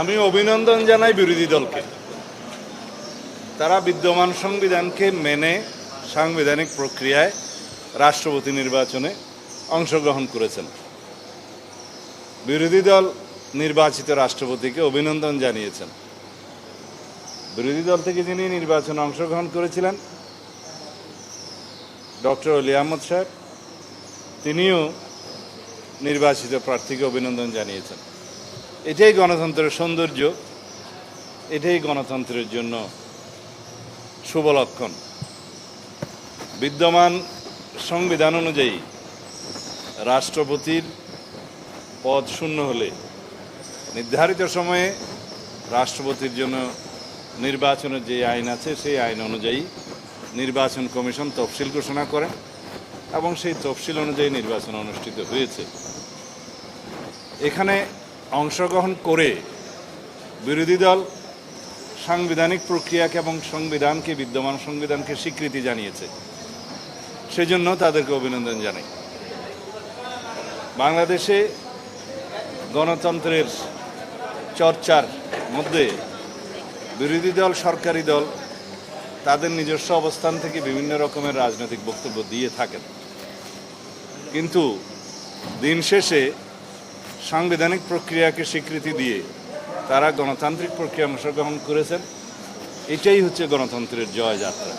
আমি অভিনন্দন জানাই বিরোধী দলকে। তারা বিদ্যমান সংবিধানকে মেনে সাংবিধানিক প্রক্রিয়ায় রাষ্ট্রপতি নির্বাচনে অংশগ্রহণ করেছেন। বিরোধী দল নির্বাচিত রাষ্ট্রপতিকে অভিনন্দন জানিয়েছেন। বিরোধী দল থেকে যিনি নির্বাচনে অংশগ্রহণ করেছিলেন ডক্টর অলি আহমদ সাহেব, তিনিও নির্বাচিত প্রার্থীকে অভিনন্দন জানিয়েছেন। এটাই গণতন্ত্রের সৌন্দর্য, এটাই গণতন্ত্রের জন্য শুভ লক্ষণ। বিদ্যমান সংবিধান অনুযায়ী রাষ্ট্রপতির পদ শূন্য হলে নির্ধারিত সময়ে রাষ্ট্রপতির জন্য নির্বাচনের যে আইন আছে সেই আইন অনুযায়ী নির্বাচন কমিশন তফসিল ঘোষণা করেন এবং সেই তফসিল অনুযায়ী নির্বাচন অনুষ্ঠিত হয়েছে। এখানে অংশগ্রহণ করে বিরোধী দল সাংবিধানিক প্রক্রিয়াকে এবং সংবিধানকে, বিদ্যমান সংবিধানকে স্বীকৃতি জানিয়েছে, সেজন্য তাদেরকে অভিনন্দন জানাই। বাংলাদেশে গণতন্ত্রের চর্চার মধ্যে বিরোধী দল, সরকারি দল তাদের নিজস্ব অবস্থান থেকে বিভিন্ন রকমের রাজনৈতিক বক্তব্য দিয়ে থাকেন, কিন্তু দিন শেষে সাংবিধানিক প্রক্রিয়াকে স্বীকৃতি দিয়ে তারা গণতান্ত্রিক প্রক্রিয়া অংশগ্রহণ করেছেন। এটাই হচ্ছে গণতন্ত্রের জয়যাত্রা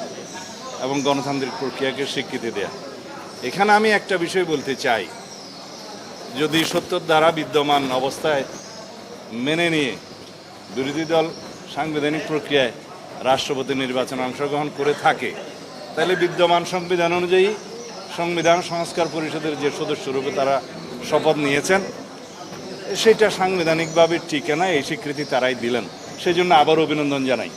এবং গণতান্ত্রিক প্রক্রিয়াকে স্বীকৃতি দেয়া। এখানে আমি একটা বিষয় বলতে চাই, যদি সত্যর দ্বারা বিদ্যমান অবস্থায় মেনে নিয়ে বিরোধী দল সাংবিধানিক প্রক্রিয়ায় রাষ্ট্রপতি নির্বাচনে অংশগ্রহণ করে থাকে, তাহলে বিদ্যমান সংবিধান অনুযায়ী সংবিধান সংস্কার পরিষদের যে সদস্যরূপে তারা শপথ নিয়েছেন সেটা সাংবিধানিকভাবে টিকে না, এই স্বীকৃতি তারাই দিলেন। সেই জন্য আবার অভিনন্দন জানাই।